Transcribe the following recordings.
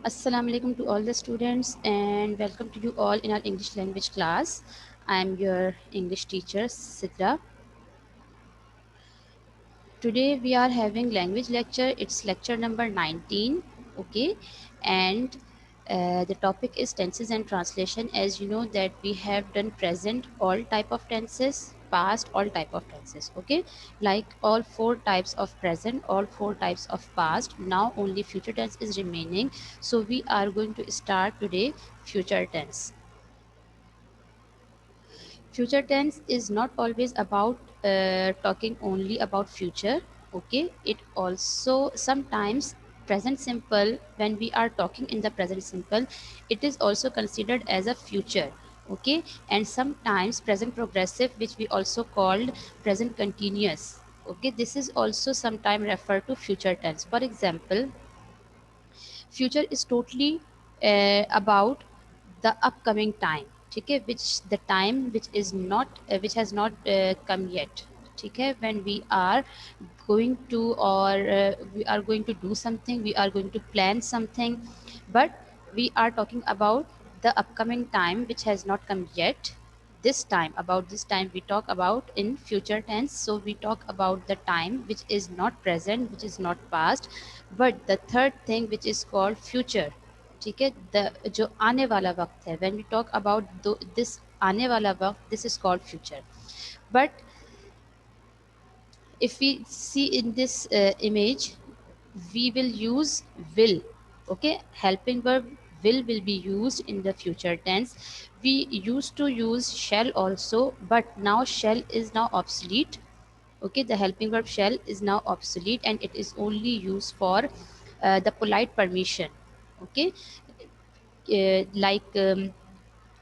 Assalamu alaikum to all the students and welcome to you all in our English language class. I am your English teacher Sidra. Today we are having language lecture. It's lecture number 19. Okay, and the topic is tenses and translation. As you know that we have done present all type of tenses, past all type of tenses. Okay, like all four types of present, all four types of past. Now only future tense is remaining. So we are going to start today future tense. Future tense is not always about talking only about future. Okay, it also sometimes present simple. When we are talking in the present simple, it is also considered as a future. Okay, and sometimes present progressive, which we also called present continuous. Okay, this is also sometimes referred to future tense. For example, future is totally about the upcoming time. ठीक है, which the time which is not which has not come yet. ठीक है, when we are going to or we are going to do something, we are going to plan something, but we are talking about the upcoming time which has not come yet. This time, about this time we talk about in future tense. So we talk about the time which is not present, which is not past, but the third thing which is called future. ठीक है, the जो आने वाला वक्त है, when we talk about this आने वाला वक्त, this is called future. But if we see in this image, we will use will. Okay, helping verb will be used in the future tense. We used to use shall also, but now shall is now obsolete. Okay, the helping verb shall is now obsolete and it is only used for the polite permission. Okay,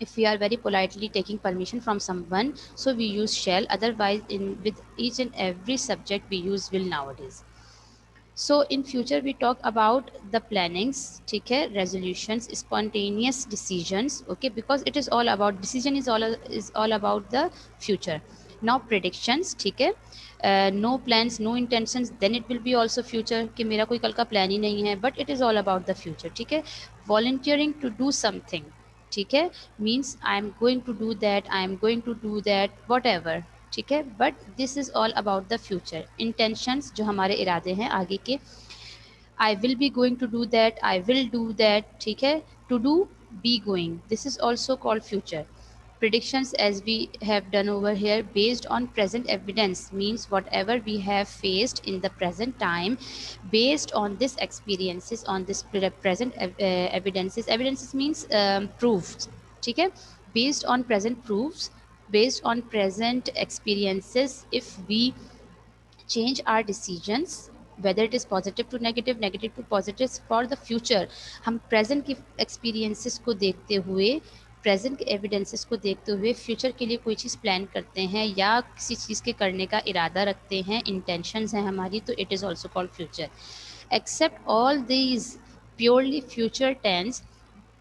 if we are very politely taking permission from someone, so we use shall. Otherwise, in with each and every subject we use will nowadays. So in future we talk about the plannings, ठीक है, resolutions, spontaneous decisions. Okay, because it is all about decision is all about the future. Now predictions, ठीक है, no plans no intentions, then it will be also future कि मेरा कोई कल का plan ही नहीं है, but it is all about the future. ठीक है, volunteering to do something, ठीक है, means I am going to do that, I am going to do that, whatever. ठीक है, but this is all about the future. Intentions जो हमारे इरादे हैं आगे के, I will be going to do that, I will do that. ठीक है, to do, be going, this is also called future. Predictions, as we have done over here, based on present evidence, means whatever we have faced in the present time, based on this experiences, on this present evidences means proofs. ठीक है, based on present proofs, based on present experiences, if we change our decisions, whether it is positive to negative, negative to positive, for the future, हम present की experiences को देखते हुए, present के evidences को देखते हुए फ्यूचर के लिए कोई चीज़ प्लान करते हैं या किसी चीज़ के करने का इरादा रखते हैं, इंटेंशंस हैं हमारी, तो it is also called future. Except all these purely future tense,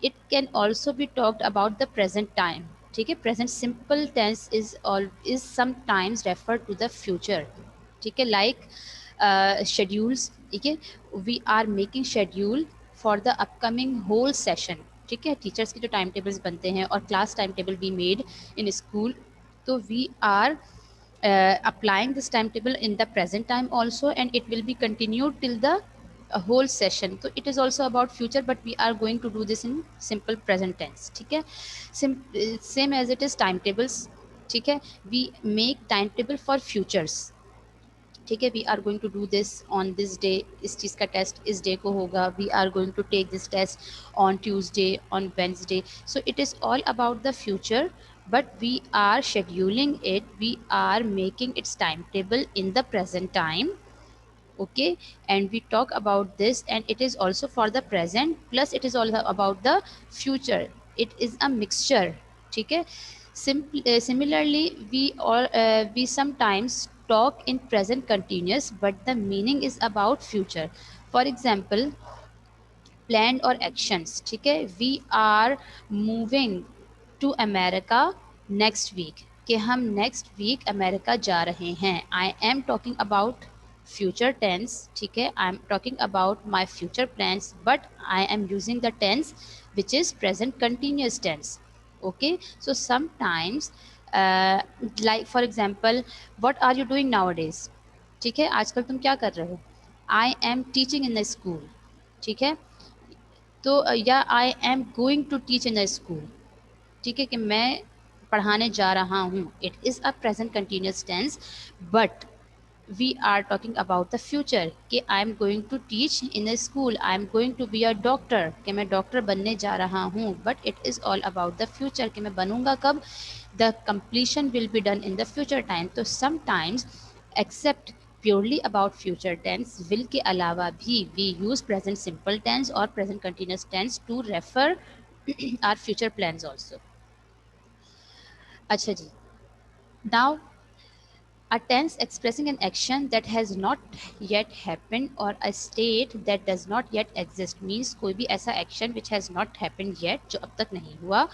it can also be talked about the present time. ठीक है, present simple tense is sometimes referred to the future. ठीक है, like schedules. ठीक है, we are making schedule for the upcoming whole session. ठीक है, teachers के जो टाइम टेबल्स बनते हैं और क्लास टाइम टेबल भी मेड इन स्कूल, तो we are applying this timetable in the present time also, and it will be continued till the whole session. So it is also about future, but we are going to do this in simple present tense. ठीक है, same as it is timetables. ठीक है, we make timetable for futures. ठीक है, we are going to do this on this day, इस चीज़ का test इस डे को होगा, we are going to take this test on Tuesday, on Wednesday. So it is all about the future, but we are scheduling it, we are making its timetable in the present time. Okay, and we talk about this, and it is also for the present, plus it is all about the future. It is a mixture. ठीक है, similarly we sometimes talk in present continuous, but the meaning is about future. For example, planned or actions. ठीक है, we are moving to America next week, कि हम next week America जा रहे हैं. I am talking about future tense, ठीक है, I am talking about my future plans, but I am using the tense which is present continuous tense. Okay, so sometimes like for example, what are you doing nowadays? ठीक है, आजकल तुम क्या कर रहे हो? I am teaching in the school, ठीक है, तो या I am going to teach in the school, ठीक है, कि मैं पढ़ाने जा रहा हूँ, it is a present continuous tense, but we are talking about the future कि I am going to teach in the school, I am going to be a doctor, कि मैं डॉक्टर बनने जा रहा हूँ, but it is all about the future कि मैं बनूंगा कब, the completion will be done in the future time. तो sometimes except purely about future tense will के अलावा भी we use present simple tense or present continuous tense to refer our future plans also. अच्छा जी, now a tense expressing an action that has not yet happened or a state that does not yet exist means कोई भी ऐसा action which has not happened yet जो अब तक नहीं हुआ,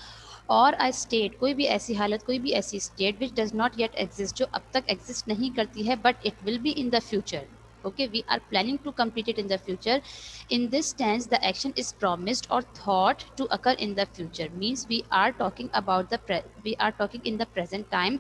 और a state कोई भी ऐसी हालत, कोई भी ऐसी state which does not yet exist जो अब तक exist नहीं करती है but it will be in the future. Okay, we are planning to complete it in the future. In this tense the action is promised or thought to occur in the future, means we are talking about we are talking in the present time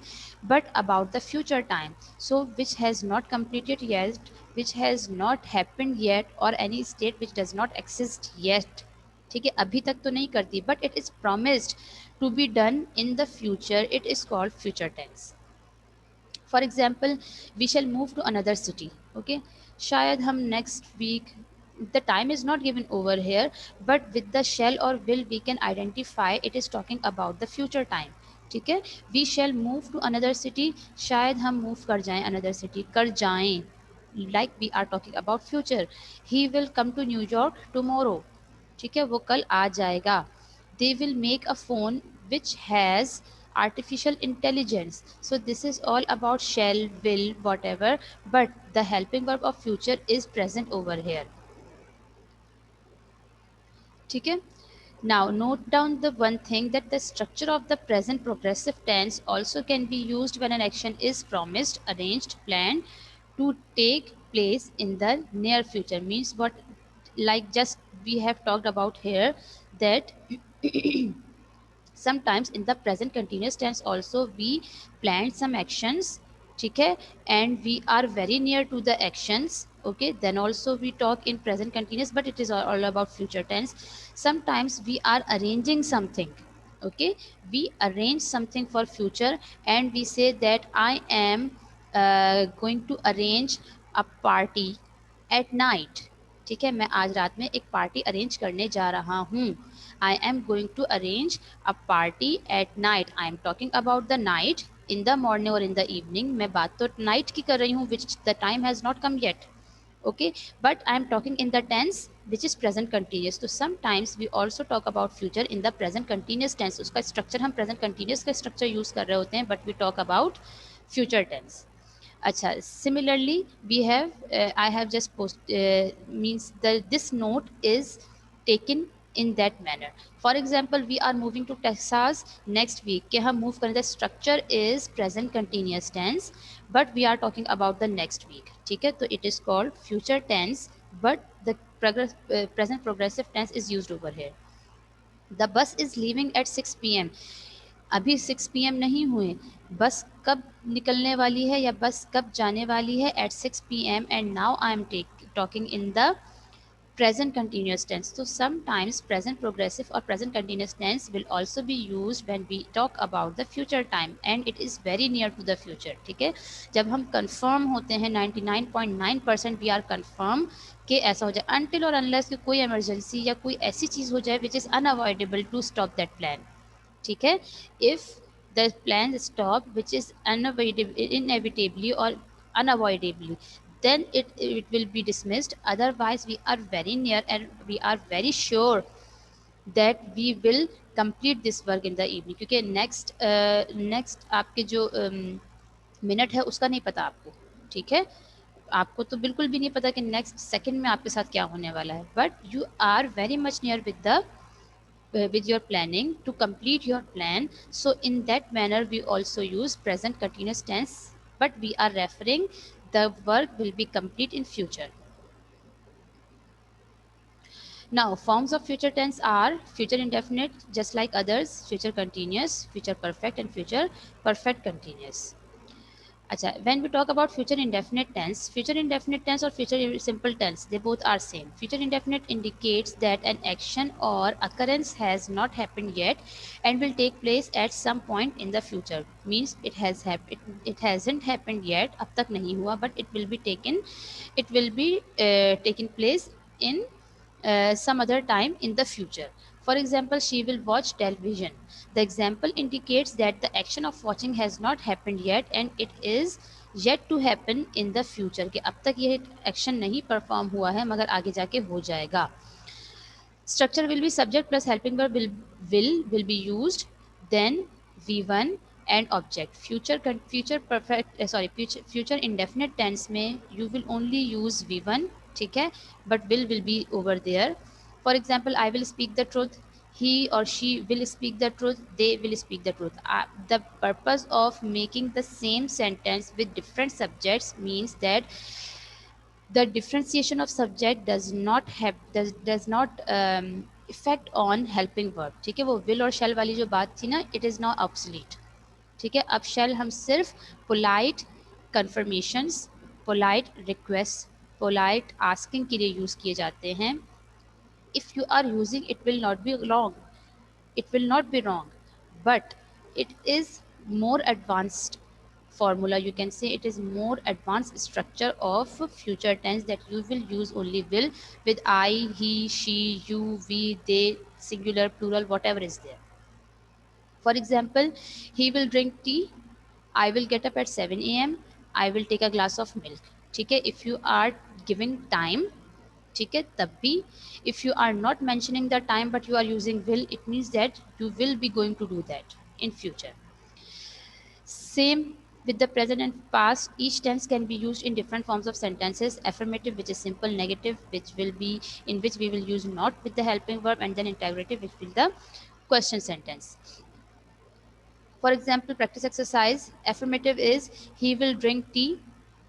but about the future time, so which has not completed yet, which has not happened yet, or any state which does not exist yet, ठीक है, अभी तक तो नहीं करती but it is promised to be done in the future, it is called future tense. For example, we shall move to another city, okay, शायद हम next week, the time is not given over here but with the shall और will we can identify it is talking about the future time, ठीक है, we shall move to another city, शायद हम move कर जाएं another city, कर जाएं, like we are talking about future, he will come to New York tomorrow, ठीक है, वो कल आ जाएगा, they will make a phone which has artificial intelligence, so this is all about shall, will, whatever, but the helping verb of future is present over here, ठीक है. Now note down the one thing that the structure of the present progressive tense also can be used when an action is promised, arranged, planned to take place in the near future, means what, like just we have talked about here, that sometimes in the present continuous tense also we planned some actions, ठीक है, and we are very near to the actions, okay, then also we talk in present continuous but it is all about future tense. Sometimes we are arranging something, okay, we arrange something for future and we say that I am going to arrange a party at night, ठीक है, मैं आज रात में एक party arrange करने जा रहा हूँ, I am going to arrange a party at night, I am talking about the night, in the morning और इन द इवनिंग, मैं बात तो नाइट की कर रही हूँ which the time has not come yet, okay, but I am talking in the tense which is present continuous, so sometimes we also talk about future in the present continuous tense, उसका structure हम present continuous का structure use कर रहे होते हैं but we talk about future tense. अच्छा, similarly we have I have just means the this note is taken in that manner. For example, we are moving to Texas next week, कि हम move करें, the structure is present continuous tense but we are talking about the next week, ठीक है, तो it is called future tense but the present progressive tense is used over here. The bus is leaving at 6 p.m. अभी 6 p.m. नहीं हुए, बस कब निकलने वाली है या बस कब जाने वाली है, at 6 p.m. and now I am talking in the present continuous tense. So sometimes present progressive or present continuous tense will also be used when we talk about the future time and it is very near to the future, ठीक है, जब हम confirm होते हैं 99.9% we are confirm कि ऐसा हो जाए, until और unless कि कोई emergency या कोई ऐसी चीज़ हो जाए which is unavoidable to stop that plan, ठीक है, if the plan stop which is inevitably or unavoidably, then it will be dismissed, otherwise we are very near and we are very sure that we will complete this work in the evening, क्योंकि next आपके जो minute है उसका नहीं पता आपको, ठीक है, आपको तो बिल्कुल भी नहीं पता कि नेक्स्ट सेकंड में आपके साथ क्या होने वाला है, but you are very much near with the with your planning to complete your plan, so in that manner we also use present continuous tense but we are referring The work will be complete in future. Now, forms of future tense are future indefinite, just like others, future continuous, future perfect, and future perfect continuous. Acha, when we talk about future indefinite tense or future simple tense, they both are same. Future indefinite indicates that an action or occurrence has not happened yet and will take place at some point in the future. Means it hasn't happened yet, ab tak nahi hua, but it will be taken place in some other time in the future. For example, she will watch television. The example indicates that the action of watching has not happened yet and it is yet to happen in the future. कि अब तक ये action नहीं perform हुआ है मगर आगे जाके हो जाएगा. Structure will be subject plus helping verb will be used, then V1 and object. Future perfect future indefinite tense में you will only use V1, ठीक है, but will be over there. For example, I will speak the truth. He or she will speak the truth. They will speak the truth. The purpose of making the same sentence with different subjects means that the differentiation of subject does not effect on helping verb. ठीक है, वो will और shall वाली जो बात थी ना, it is now obsolete. ठीक है, अब shall हम सिर्फ polite confirmations, polite requests, polite asking के लिए यूज़ किए जाते हैं. If you are using, it will not be wrong, but it is more advanced formula, you can say it is more advanced structure of future tense that you will use only will with I, he, she, you, we, they, singular, plural, whatever is there. For example, he will drink tea, I will get up at 7 a.m., I will take a glass of milk. ठीक है, if you are giving time, ठीक है, तब भी if you are not mentioning the time but you are using will, it means that you will be going to do that in future. Same with the present and past. Each tense can be used in different forms of sentences. Affirmative, which is simple; negative, which will be in which we will use not with the helping verb; and then interrogative, which will the question sentence. For example, practice exercise. Affirmative is he will drink tea.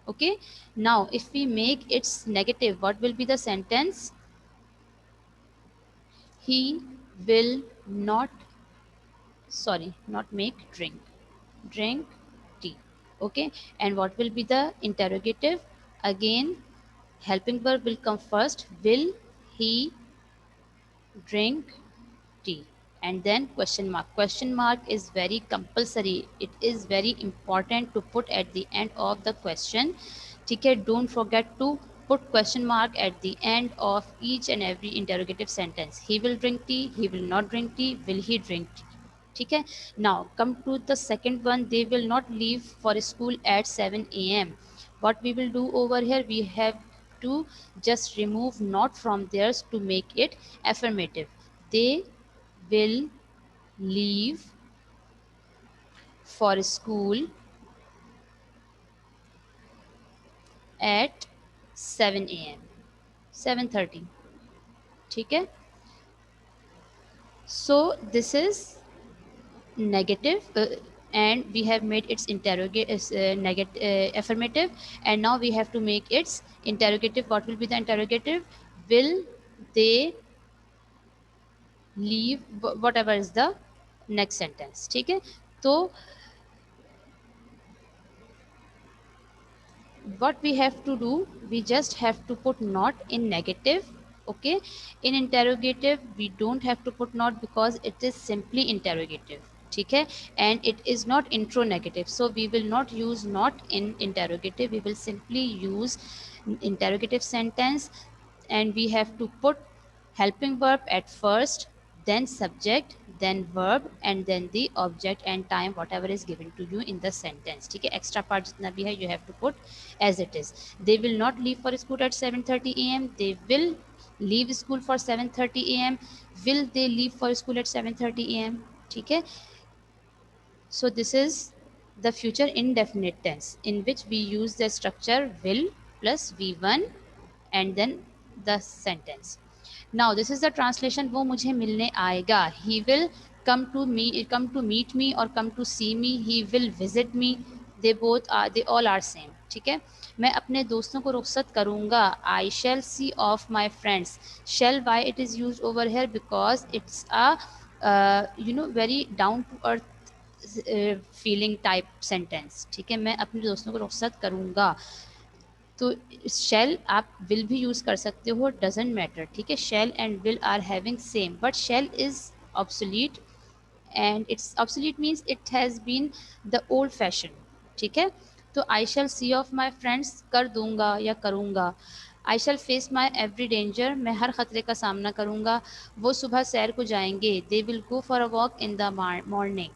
Okay. Now, if we make its negative, what will be the sentence? He will not, sorry, not make, drink tea. Okay, and what will be the interrogative? Again, helping verb will come first. Will he drink tea? And then question mark is very compulsory, it is very important to put at the end of the question. ठीक है, don't forget to put question mark at the end of each and every interrogative sentence. He will drink tea, he will not drink tea, will he drink tea. ठीक है, now come to the second one. They will not leave for school at 7 a.m. What we will do over here, we have to just remove not from theirs to make it affirmative. They will leave for school at 7 a.m. 7:30. ठीक है, so this is negative, and we have made its negative affirmative, and now we have to make its interrogative. What will be the interrogative? Will they leave, whatever is the next sentence. ठीक है, तो what we have to do, we just have to put not in negative. Okay, in interrogative we don't have to put not because it is simply interrogative. ठीक है, and it is not intro negative, so we will not use not in interrogative, we will simply use interrogative sentence, and we have to put helping verb at first, then subject, then verb, and then the object and time, whatever is given to you in the sentence. ठीक है, extra part जितना भी है you have to put as it is. They will not leave for school at 7:30 a.m. They will leave school for 7:30 a.m. Will they leave for school at 7:30 a.m.? ठीक है, so this is the future indefinite tense in which we use the structure will plus V1 and then the sentence. Now this is the translation. वो मुझे मिलने आएगा. He will come to meet me or come to see me. He will visit me. They all are same. ठीक है, मैं अपने दोस्तों को रुखसत करूँगा, I shall see off my friends. Shall why it is use over here because it's a very down to earth feeling type sentence. ठीक है, मैं अपने दोस्तों को रुखसत करूँगा, तो शेल आप विल भी यूज़ कर सकते हो, डजेंट मैटर। ठीक है, shall and will are having same, but shall is obsolete and it's obsolete means it has been the old fashion. ठीक है, तो आई shall see off my friends कर दूंगा या करूँगा। I shell face my every danger, मैं हर ख़तरे का सामना करूँगा। वो सुबह सैर को जाएंगे, they will go for a walk in the morning.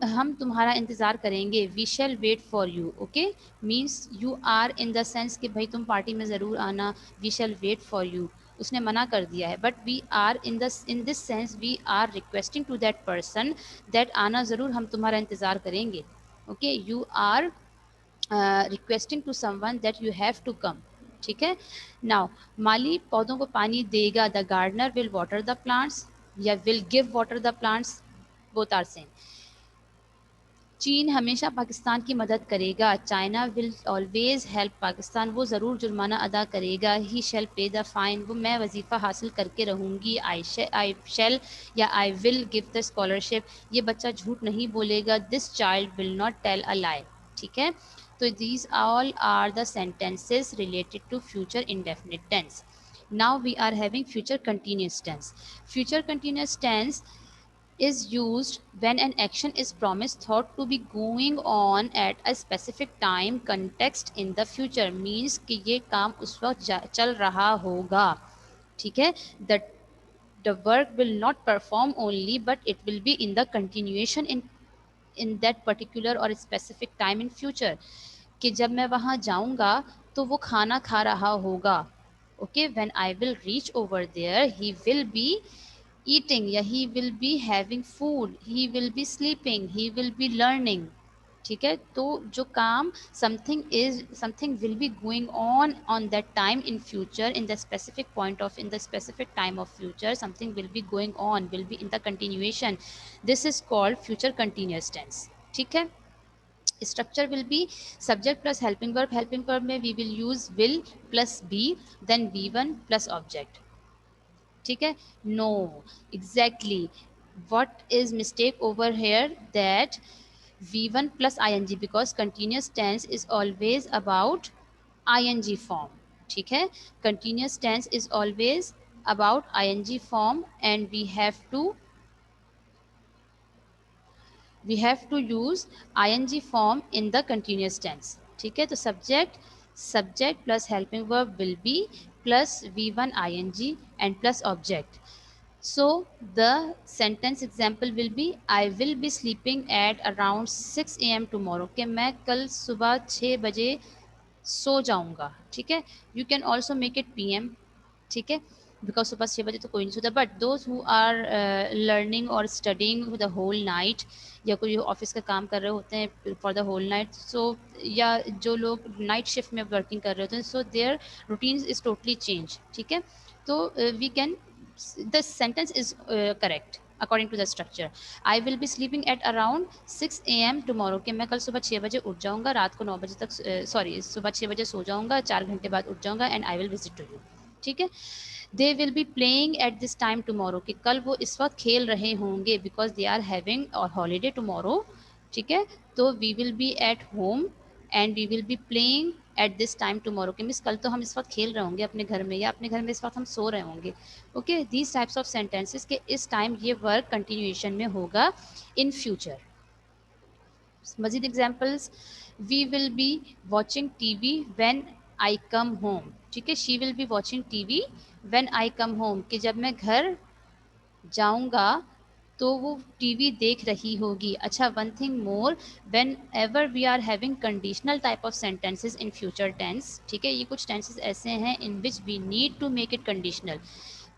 हम तुम्हारा इंतज़ार करेंगे, we shall wait for you. Okay, means you are in the sense कि भाई तुम पार्टी में ज़रूर आना, we shall wait for you, उसने मना कर दिया है, but we are in this sense we are requesting to that person that आना ज़रूर, हम तुम्हारा इंतज़ार करेंगे। Okay, you are requesting to someone that you have to come. ठीक है, नाउ माली पौधों को पानी देगा, the gardener will water the plants या will give water the plants, both are same. चीन हमेशा पाकिस्तान की मदद करेगा, China will always help Pakistan, वो ज़रूर जुर्माना अदा करेगा, he shall pay the fine, वो मैं वजीफ़ा हासिल करके रहूँगी, आई शेल या I will give the scholarship, ये बच्चा झूठ नहीं बोलेगा, this child will not tell a lie. ठीक है, तो these all are the sentences related to future indefinite tense. now we are having future continuous tense. Future continuous tense is used when an action is promised thought to be going on at a specific time context in the future, means कि ये काम उस वक्त चल रहा होगा। ठीक है, the work will not perform only but it will be in the continuation in that particular or specific time in future, कि जब मैं वहाँ जाऊँगा तो वो खाना खा रहा होगा। Okay, when I will reach over there he will be eating या he will be having food, he will be sleeping, he will be learning। ठीक है, तो जो काम something will be going on that time in future, in the specific point of in the specific time of future, something will be going on, will be in the continuation, this is called future continuous tense। ठीक है, structure will be subject plus helping verb में we will use will plus be, then v1 plus object। ठीक है, no, exactly, what is mistake over here, that v1 plus ing, because continuous tense is always about ing form। ठीक है, continuous tense is always about ing form and we have to use ing form in the continuous tense। ठीक है, तो subject plus helping verb will be plus v1 ing and plus object। So the sentence example will be I will be sleeping at around 6 a.m. tomorrow, कि मैं कल सुबह 6 बजे सो जाऊंगा। ठीक है, you can also make it P M. ठीक है, बिकॉज सुबह 6 बजे तो कोई नहीं सोता, but those who are learning और स्टडिंग द होल नाइट, या कोई ऑफिस का काम कर रहे होते हैं for the whole night, so या जो लोग नाइट शिफ्ट में वर्किंग कर रहे होते हैं, so their routine is totally change. ठीक है, तो we can the sentence is correct according to the structure. I will be sleeping at around 6 a.m. Tomorrow, कि मैं कल सुबह 6 बजे उठ जाऊँगा, रात को 9 बजे तक सॉरी सुबह 6 बजे सो जाऊँगा, 4 घंटे बाद उठ जाऊँगा, and I will visit to you. ठीक है, they will be playing at this time tomorrow, कि कल वो इस वक्त खेल रहे होंगे, because they are having holiday tomorrow. ठीक है, तो we will be at home and we will be playing at this time tomorrow, कि मीन्स कल तो हम इस वक्त खेल रहे होंगे अपने घर में, या अपने घर में इस वक्त हम सो रहे होंगे। Okay, these types of sentences के इस टाइम ये वर्क कंटिन्यूएशन में होगा इन फ्यूचर। मजीद examples, we will be watching T V when I come home. ठीक है, she will be watching T V when I come home, कि जब मैं घर जाऊंगा तो वो टीवी देख रही होगी। अच्छा, one thing more, whenever we are having conditional type of sentences in future tense, ठीक है, ये कुछ टेंसेज ऐसे हैं in which we need to make it conditional,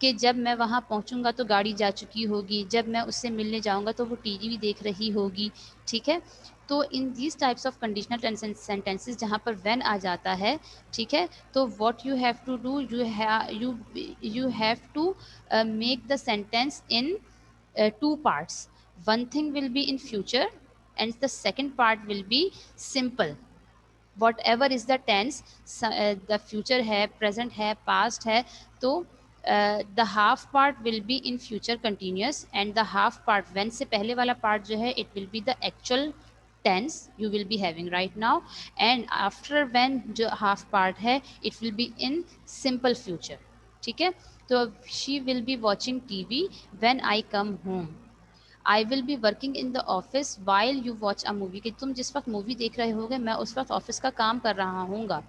कि जब मैं वहाँ पहुँचूँगा तो गाड़ी जा चुकी होगी, जब मैं उससे मिलने जाऊँगा तो वो टीवी देख रही होगी। ठीक है, तो in these types of conditional sentences जहाँ पर व्हेन आ जाता है, ठीक है, तो what you have to do, you have to make the sentence in two parts. One thing will be in future and the second part will be simple, whatever is the tense, the future है, present है, past है, तो the half part will be in future continuous and the half part when से पहले वाला part जो है it will be the actual tense you will be having right now, and after when जो half part है it will be in simple future. ठीक है, तो she will be watching TV when I come home. I will be working in the office while you watch a movie, कि तुम जिस वक्त movie देख रहे होगे मैं उस वक्त ऑफिस का काम कर रहा हूँगा,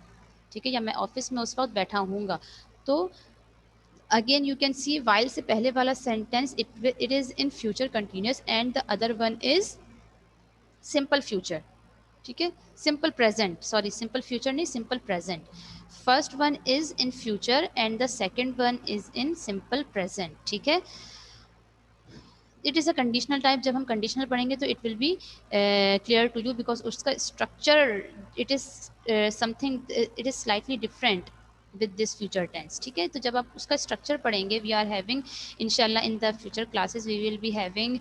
ठीक है, या मैं ऑफिस में उस वक्त बैठा हूँगा. तो again you can see while से पहले वाला sentence it is in future continuous and the other one is simple future. ठीक है, simple present, sorry simple future नहीं, simple present. First one is in future and the second one is in simple present. ठीक है, it is a conditional type. जब हम conditional पढ़ेंगे तो it will be clear to you because उसका structure it is something, it is slightly different with this future tense. ठीक है, तो जब आप उसका स्ट्रक्चर पढ़ेंगे, वी आर हैविंग इंशाल्लाह in the future classes we will be having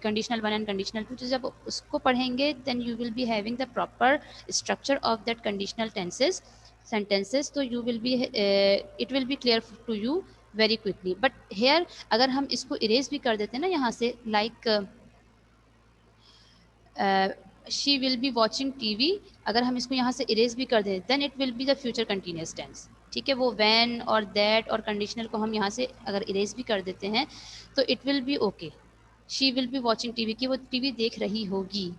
conditional one and conditional two. तो जब उसको पढ़ेंगे then you will be having the proper structure of that conditional tenses sentences, तो you will be it will be clear to you very quickly. But here अगर हम इसको erase भी कर देते हैं ना यहाँ से, like she will be watching TV, अगर हम इसको यहाँ से erase भी कर दें then it will be the future continuous tense. ठीक है, वो when और that और conditional को हम यहाँ से अगर erase भी कर देते हैं तो it will be okay. she will be watching TV, कि वो टीवी देख रही होगी,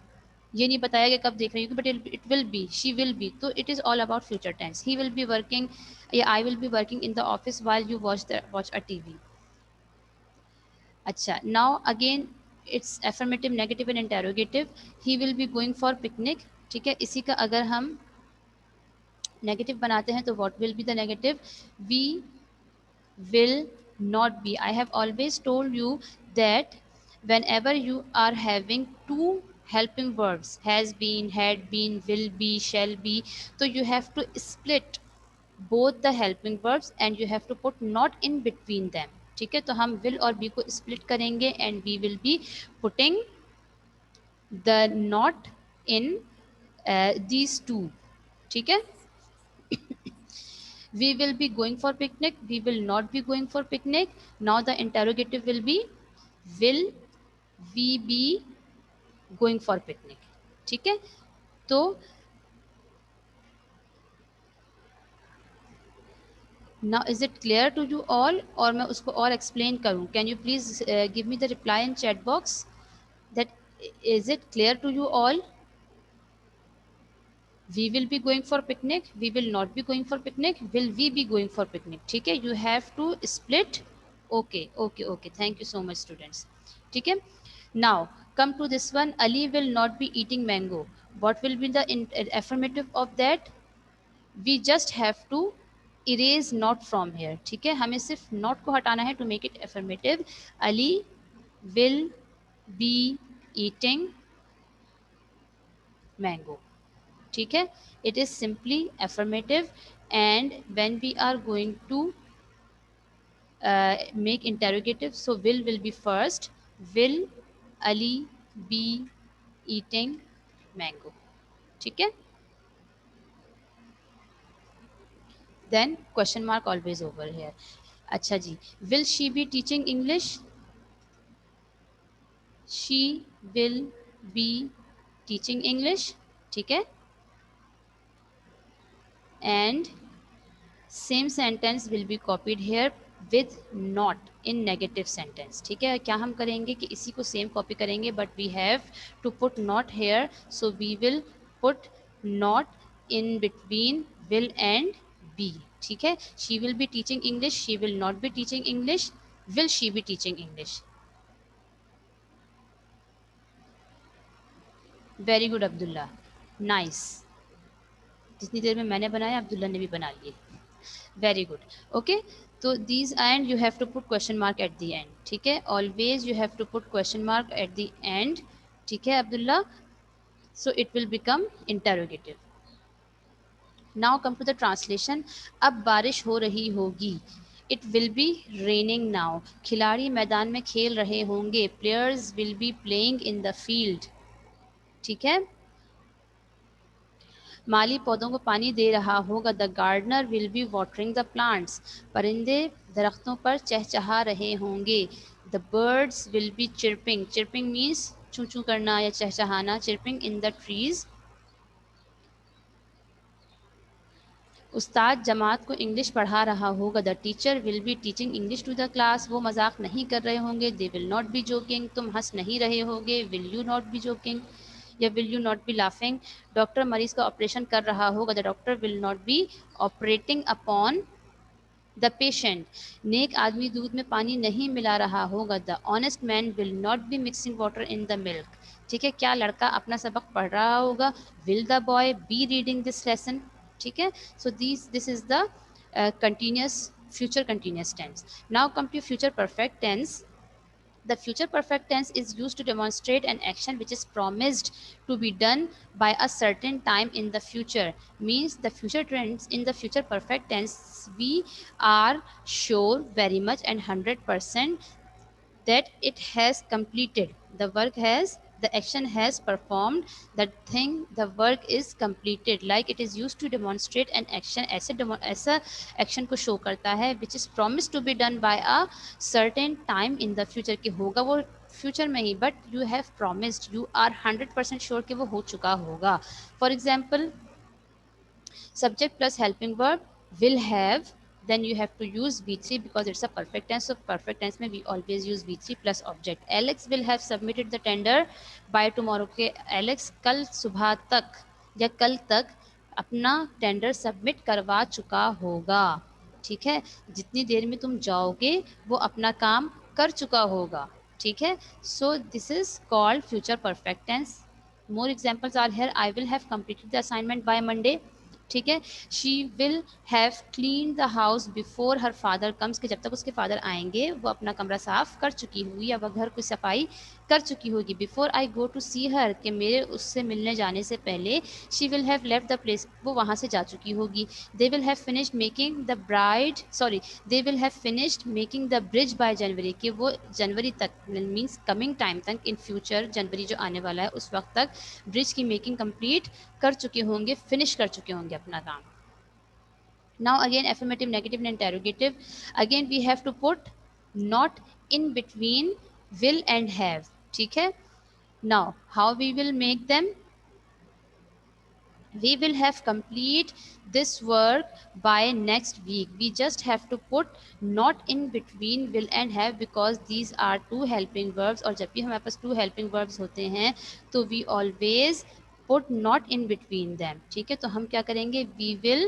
ये नहीं बताया कि कब देख रही होगी, but it will be, she will be, तो it is all about future tense. He will be working या I will be working in the office while you watch a TV. अच्छा, now again it's affirmative, negative and interrogative. He will be going for picnic. ठीक है, इसी का अगर हम negative बनाते हैं तो what will be the negative? We will not be. I have always told you that whenever you are having two helping verbs, has been, had been, will be, shall be, so you have to split both the helping verbs and you have to put not in between them. ठीक है, तो हम will और be को split करेंगे and we will be putting the not in these two. ठीक है, we will be going for picnic, we will not be going for picnic. Now the interrogative will be will we be going for picnic. ठीक है, तो now is it clear to you all और मैं उसको और explain करूँ? Can you please give me the reply in chat box that is it clear to you all? We will be going for picnic, we will not be going for picnic, will we be going for picnic. ठीक है, you have to split. Okay, okay, okay, thank you so much students. ठीक है, now come to this one, Ali will not be eating mango. What will be the affirmative of that? We just have to erase not from here. ठीक है, हमें सिर्फ not को हटाना है to make it affirmative. Ali will be eating mango. ठीक है, it is simply affirmative and when we are going to make interrogative, so will be first. Will Ali be eating mango? ठीक है, then question mark always over here. अच्छा जी, will she be teaching English? She will be teaching English. ठीक है, and same sentence will be copied here with not in negative sentence. ठीक है, क्या हम करेंगे कि इसी को सेम कॉपी करेंगे but we have to put not here, so we will put not in between will and be. ठीक है, she will be teaching English, she will not be teaching English, will she be teaching English. Very good Abdullah, nice. जितनी देर में मैंने बनाया अब्दुल्ला ने भी बना लिए. Very good. ओके, तो these and you have to put question mark at the end. ठीक है, always you have to put question mark at the end. ठीक है Abdullah, so it will become interrogative. Now come to the translation. अब बारिश हो रही होगी. It will be raining now. खिलाड़ी मैदान में खेल रहे होंगे. Players will be playing in the field. ठीक है, माली पौधों को पानी दे रहा होगा, the gardener will be watering the plants, परिंदे दरख्तों पर चहचहा रहे होंगे, the birds will be chirping, chirping means चू चू करना या चहचहाना, चिरपिंग इन द ट्रीज, उस्ताद जमात को इंग्लिश पढ़ा रहा होगा, the teacher will be teaching English to the class, वो मजाक नहीं कर रहे होंगे, they will not be joking, तुम हंस नहीं रहे होगे, will you not be joking या will you not be laughing, doctor मरीज का ऑपरेशन कर रहा होगा, the doctor will not be operating upon the patient, नेक आदमी दूध में पानी नहीं मिला रहा होगा, the honest man will not be mixing water in the milk, ठीक है, क्या लड़का अपना सबक पढ़ रहा होगा, will the boy be reading this lesson, ठीक है। So this is the continuous future continuous tense. Now come to future perfect tense. The future perfect tense is used to demonstrate an action which is promised to be done by a certain time in the future. Means the future tense, in the future perfect tense, we are sure very much and 100% that it has completed. The work has, the action has performed, the thing, the work is completed. Like it is used to demonstrate an action, ऐसा action को show करता है which is promised to be done by a certain time in the future, कि होगा वो future में ही, but you have promised, you are 100% sure कि वो हो चुका होगा. For example, subject plus helping verb will have, then you have to use V3 because it's a perfect tense. So perfect tense में we always use V3 plus object. Alex will have submitted the tender by tomorrow. के Alex कल सुबह तक या कल तक अपना tender submit करवा चुका होगा, ठीक है, जितनी देर में तुम जाओगे वो अपना काम कर चुका होगा, ठीक है. So this is called future perfect tense. More examples are here. I will have completed the assignment by Monday, ठीक है. She will have clean the house before her father comes, कि जब तक उसके फादर आएंगे वो अपना कमरा साफ कर चुकी होगी या वह घर की सफाई कर चुकी होगी. बिफोर आई गो टू सी हर, कि मेरे उससे मिलने जाने से पहले she will have left the place, वो वहाँ से जा चुकी होगी. They will have finished making the bride, sorry, they will have finished making the bridge bye जनवरी, कि वो जनवरी तक, मीन्स कमिंग टाइम तक, इन फ्यूचर जनवरी जो आने वाला है उस वक्त तक ब्रिज की मेकिंग कंप्लीट कर चुके होंगे, फिनिश कर चुके होंगे अपना काम. Now again affirmative, negative and interrogative. Again we have to put not in between will and have, ठीक है. Now how we will make them? We will have complete this work by next week. We just have to put not in between will and have because these are two helping verbs, और जब भी हमारे पास two helping verbs होते हैं तो we always put not in between them, ठीक है. तो हम क्या करेंगे? We will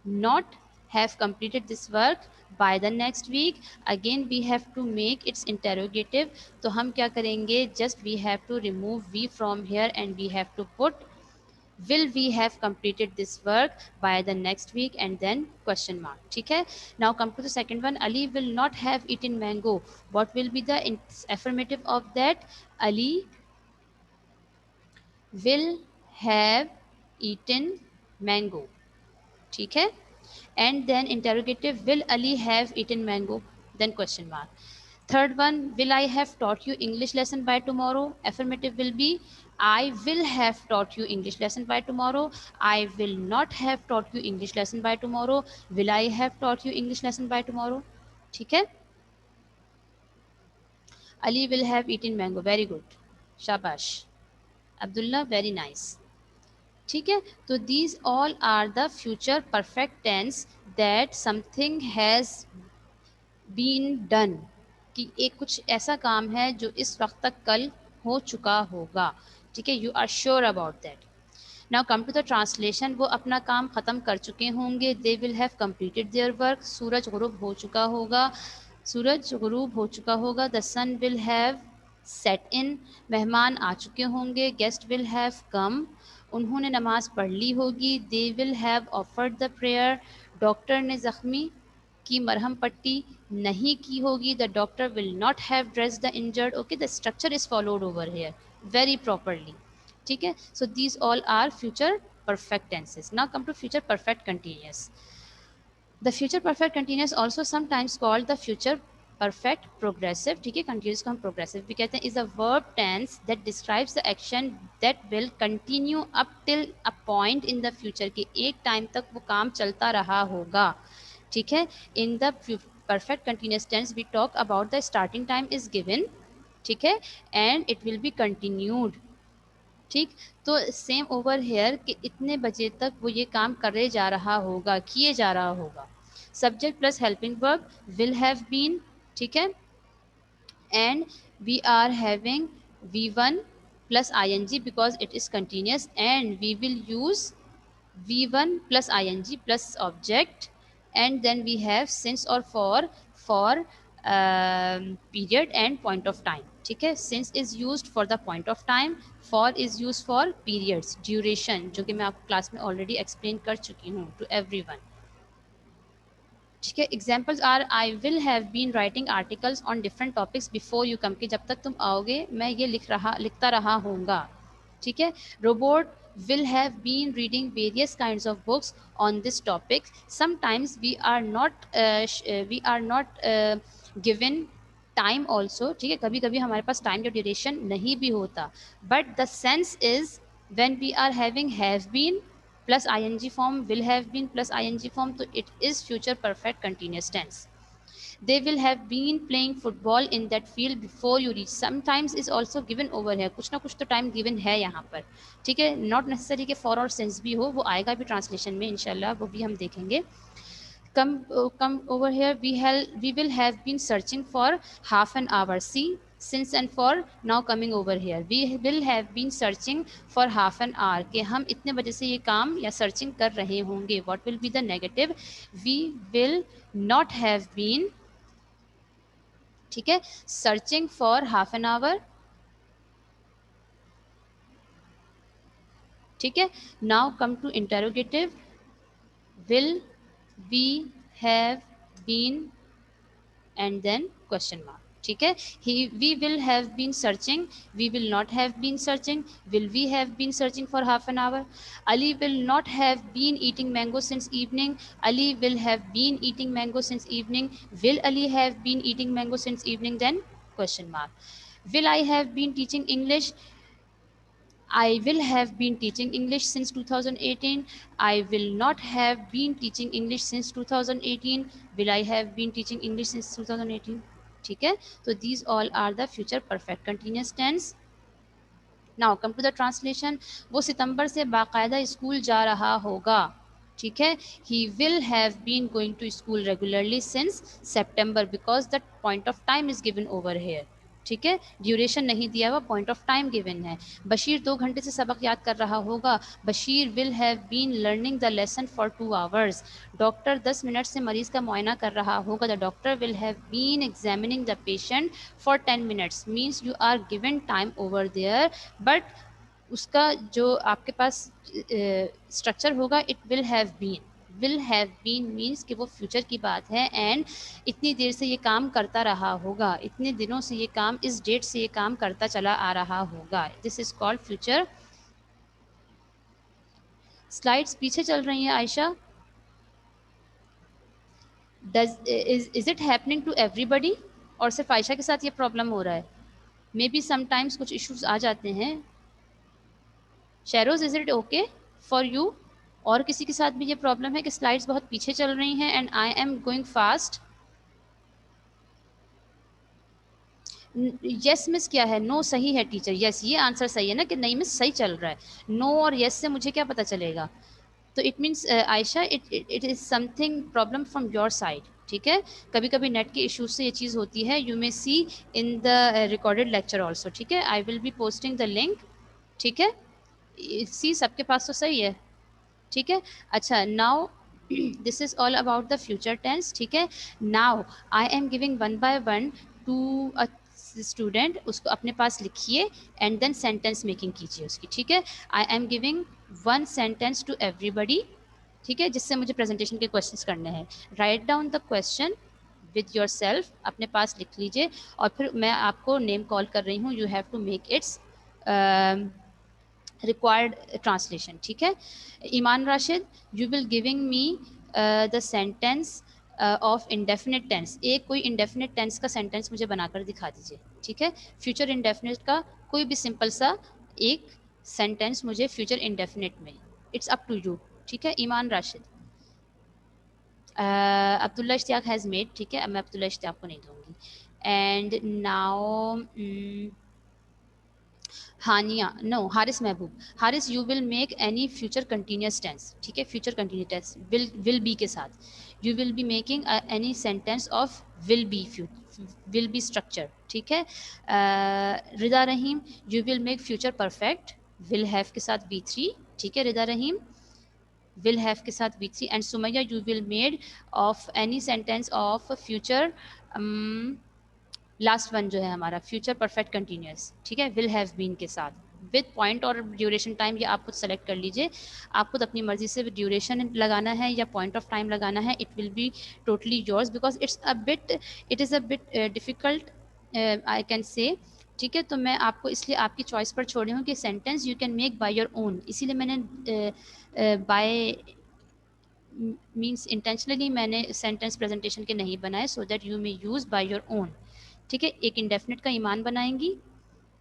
not have completed this work by the next week. Again we have to make its interrogative, तो हम क्या करेंगे? Just we have to remove we from here and we have to put will we have completed this work by the next week and then question mark, ठीक है. Now come to the second one. Ali will not have eaten mango. What will be the affirmative of that? Ali will have eaten mango, ठीक है. And then interrogative, will Ali have eaten mango, then question mark. Third one, will I have taught you English lesson by tomorrow? Affirmative will be I will have taught you English lesson by tomorrow. I will not have taught you English lesson by tomorrow. Will I have taught you English lesson by tomorrow? ठीक है. Ali will have eaten mango. Very good. Shabash. Abdullah, very nice. ठीक है. तो these all are the future perfect tense that something has been done, कि एक कुछ ऐसा काम है जो इस वक्त तक कल हो चुका होगा, ठीक है. You are sure about that. Now come to the translation. वो अपना काम ख़त्म कर चुके होंगे. They will have completed their work. सूरज गुरूब हो चुका होगा. सूरज गुरूब हो चुका होगा. The sun will have set in. मेहमान आ चुके होंगे. Guest will have come. उन्होंने नमाज पढ़ ली होगी. They will have offered the prayer. Doctor ने ज़ख्मी की मरहम पट्टी नहीं की होगी. The doctor will not have dress the injured. Okay, the structure is followed over here very properly, ठीक है. So these all are future perfect tenses. Now come to future perfect continuous. The future perfect continuous, also sometimes called the future perfect progressive, ठीक है, continuous को हम progressive भी कहते हैं, is a verb tense that describes the action that will continue up till a point in the future, कि एक time तक वो काम चलता रहा होगा, ठीक है। In the perfect continuous tense we talk about the starting time is given, ठीक है, and it will be continued, ठीक। तो सेम ओवर हेयर कि इतने बजे तक वो ये काम करे जा रहा होगा, किए जा रहा होगा। Subject plus helping verb will have been, ठीक है, and we are having v1 plus ing because it is continuous, and we will use v1 plus ing plus object, and then we have since or for period and point of time, ठीक है। since is used for the point of time, for is used for periods duration, जो कि मैं आपको class में already explain कर चुकी हूँ टू एवरीवन, ठीक है। Examples are I will have been writing articles on different topics before you come, कि जब तक तुम आओगे मैं ये लिखता रहा होऊंगा, ठीक है। Robot will have been reading various kinds of books on this topic. Sometimes we are not given time also, ठीक है, कभी कभी हमारे पास टाइम या ड्यूरेशन नहीं भी होता, but the sense is when we are having have been plus ing form, will have been plus ing form, so it is future perfect continuous tense. They will have been playing football in that field before you reach, sometimes is also given over here, कुछ ना कुछ तो time given है यहाँ पर, ठीक है। Not necessary कि फॉर और सिंस भी हो, वो आएगा भी ट्रांसलेशन में इंशाल्लाह, वो भी हम देखेंगे। Come over here, we will have been searching for half an hour, see since and for now coming over here, we will have been searching for half an hour, कि हम इतने बजे से ये काम या सर्चिंग कर रहे होंगे। what will be the negative, we will not have been, ठीक है, searching for half an hour, ठीक है। Now come to interrogative, will we have been and then question mark, ठीक है। He we will have been searching, we will not have been searching, will we have been searching for half an hour. Ali will not have been eating mango since evening, Ali will have been eating mango since evening, will Ali have been eating mango since evening, then question mark. will I have been teaching English, I will have been teaching English since 2018. I will not have been teaching English since 2018. Will I have been teaching English since 2018? ठीक है, तो these all are the future perfect continuous tense. Now come to the translation, वो सितंबर से बाकायदा school जा रहा होगा, ठीक है। He will have been going to school regularly since September, because the point of time is given over here, ठीक है, ड्यूरेशन नहीं दिया हुआ, पॉइंट ऑफ टाइम गिवन है। बशीर 2 घंटे से सबक याद कर रहा होगा, Bashir will have been learning the lesson for 2 hours. Doctor 10 minute से मरीज का मुआयना कर रहा होगा, the doctor will have been examining the patient for 10 minutes, means you are given time over there, but उसका जो आपके पास स्ट्रक्चर होगा, it will have been means कि वो फ्यूचर की बात है, एंड इतनी देर से ये काम करता रहा होगा, इतने दिनों से ये काम, इस डेट से ये काम करता चला आ रहा होगा, this is called future. Slides पीछे चल रही हैं Ayesha, is it happening to everybody, और सिर्फ आयशा के साथ ये प्रॉब्लम हो रहा है? मे बी समटाइम्स कुछ इश्यूज आ जाते हैं। Sheroz, is it okay for you? और किसी के साथ भी ये प्रॉब्लम है कि स्लाइड्स बहुत पीछे चल रही हैं and I am going fast? Yes miss क्या है? नो सही है टीचर, यस ये आंसर सही है ना, कि नहीं मिस सही चल रहा है। नो और यस से मुझे क्या पता चलेगा? तो it means Ayesha, it is something problem from your side, ठीक है। कभी कभी नेट के इश्यूज से ये चीज़ होती है, you may see in the recorded lecture also, ठीक है। I will be posting the link, ठीक है। सी सबके पास तो सही है, ठीक है। अच्छा, now this is all about the future tense, ठीक है। Now I am giving one by one to a student, उसको अपने पास लिखिए एंड देन सेंटेंस मेकिंग कीजिए उसकी, ठीक है। I am giving one sentence to everybody, ठीक है, जिससे मुझे प्रेजेंटेशन के क्वेश्चंस करने हैं। Write down the question with yourself, अपने पास लिख लीजिए, और फिर मैं आपको नेम कॉल कर रही हूँ, you have to make its required translation, ठीक है। Iman Rashid, you will giving me the sentence of indefinite tense, एक कोई इंडेफिनिट टेंस का सेंटेंस मुझे बनाकर दिखा दीजिए, ठीक है। फ्यूचर इंडेफिनिट का कोई भी सिंपल सा एक सेंटेंस मुझे फ्यूचर इंडेफिनिट में, इट्स अप टू यू, ठीक है। ईमान राशिद, अब्दुल्ला इश्तियाक हैज़ मेड, ठीक है, अब मैं अब्दुल्ला इश्तियाक को नहीं दूंगी। And now Hania, no, Haris Mehboob, Haris you will make any future continuous tense, ठीक है, future continuous tense will be के साथ you will be making any sentence of will be structure, ठीक है। Rida Rahim, you will make future perfect, will have के साथ be three, ठीक है, रिदा रहीम विल हैव के साथ be three. And Sumaiya you will made of any sentence of future, last one जो है हमारा फ्यूचर परफेक्ट कंटिन्यूस, ठीक है, विल हैव बीन के साथ विद पॉइंट और ड्यूरेशन टाइम, ये आप खुद सेलेक्ट कर लीजिए, आप खुद अपनी मर्जी से ड्यूरेशन लगाना है या पॉइंट ऑफ टाइम लगाना है, it will be totally yours because it is a bit difficult, I can say, ठीक है। तो मैं आपको इसलिए आपकी चॉइस पर छोड़ रही हूँ कि sentence you can make by your own, इसीलिए मैंने बाय मीन्स इंटेंशनली मैंने सेंटेंस प्रेजेंटेशन के नहीं बनाए, so that you may use by your own, ठीक है। एक इंडेफिनिट का ईमान बनाएंगी,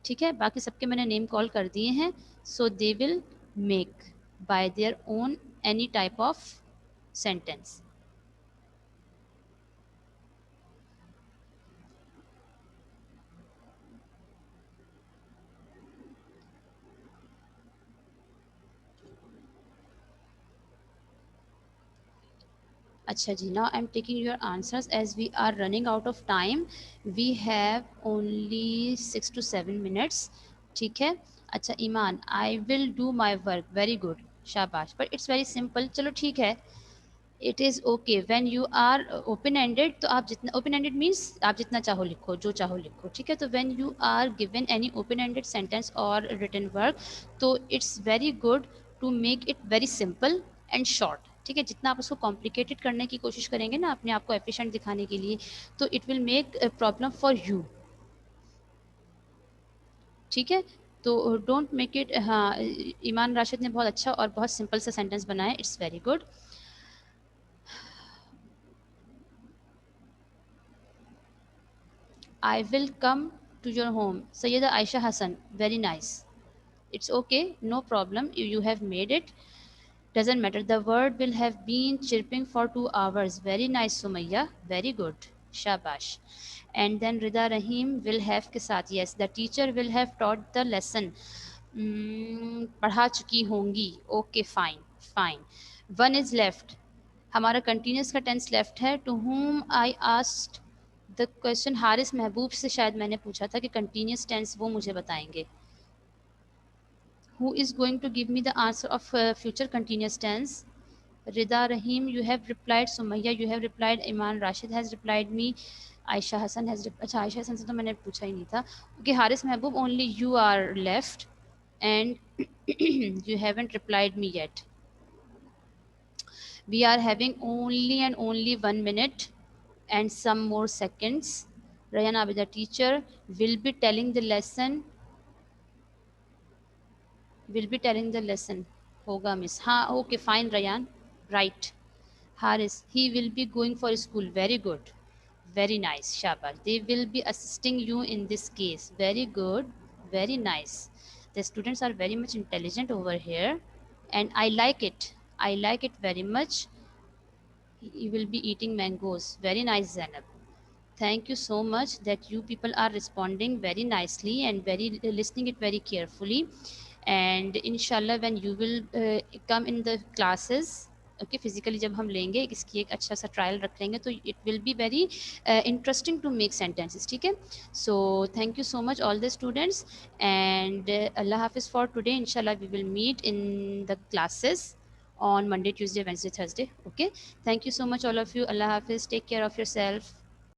ठीक है, बाकी सबके मैंने नेम कॉल कर दिए हैं, so they will make by their own any type of sentence. अच्छा जी, now I am taking your answers as we are running out of time, we have only 6 to 7 minutes, ठीक है। अच्छा Iman, I will do my work, very good, शाबाश, but it's very simple, चलो ठीक है। It is okay when you are open ended, तो आप जितना ओपन एंडेड मीन्स आप जितना चाहो लिखो, जो चाहो लिखो, ठीक है। तो when you are given any open ended sentence और रिटन वर्क, तो it's very good to make it very simple and short, ठीक है। जितना आप उसको कॉम्प्लिकेटेड करने की कोशिश करेंगे ना अपने आप को एफिशिएंट दिखाने के लिए, तो it will make problem for you, ठीक है। तो डोंट मेक इट, हाँ, ईमान राशिद ने बहुत अच्छा और बहुत सिंपल सा सेंटेंस बनाया, it's very good. I will come to your home. Sayyida Aisha Hassan, very nice. It's okay, no problem. You have made it. Doesn't matter. The bird will have been chirping for 2 hours. Very nice, Sumayya. Very good. Shabash. And then Rida Rahim will have के साथ, yes, the teacher will have taught the lesson. पढ़ा चुकी होंगी. Okay, fine, fine. One is left. हमारा continuous का tense left है। To whom I asked the question, Haris Mahboob से शायद मैंने पूछा था कि कंटिन्यूस टेंस वो मुझे बताएंगे। Who is going to give me the answer of future continuous tense? Rida Rahim, you have replied. Sumaiya, you have replied. Iman Rashid has replied me. Ayesha Hasan has अच्छा, आयशा हसन से तो मैंने पूछा ही नहीं था। Okay, Haris Mahboob, only you are left and you haven't replied me yet. We are having only and only 1 minute and some more seconds. Rayan Abida, teacher, will be telling the lesson. Will be telling the lesson. Hoga miss. हाँ, okay, fine, Rayan. Right. Haris, he will be going for school. Very good. Very nice. Shabash. They will be assisting you in this case. Very good. Very nice. The students are very much intelligent over here, and I like it. I like it very much. You will be eating mangoes. Very nice, Zainab. Thank you so much that you people are responding very nicely and very listening it very carefully. And inshallah, when you will come in the classes, okay, physically जब हम लेंगे इसकी एक अच्छा सा trial रख लेंगे, तो it will be very interesting to make sentences, ठीक है। So thank you so much all the students, and Allah Hafiz for today. Inshallah we will meet in the classes on Monday, Tuesday, Wednesday, Thursday. Okay, thank you so much all of you. Allah Hafiz, take care of yourself.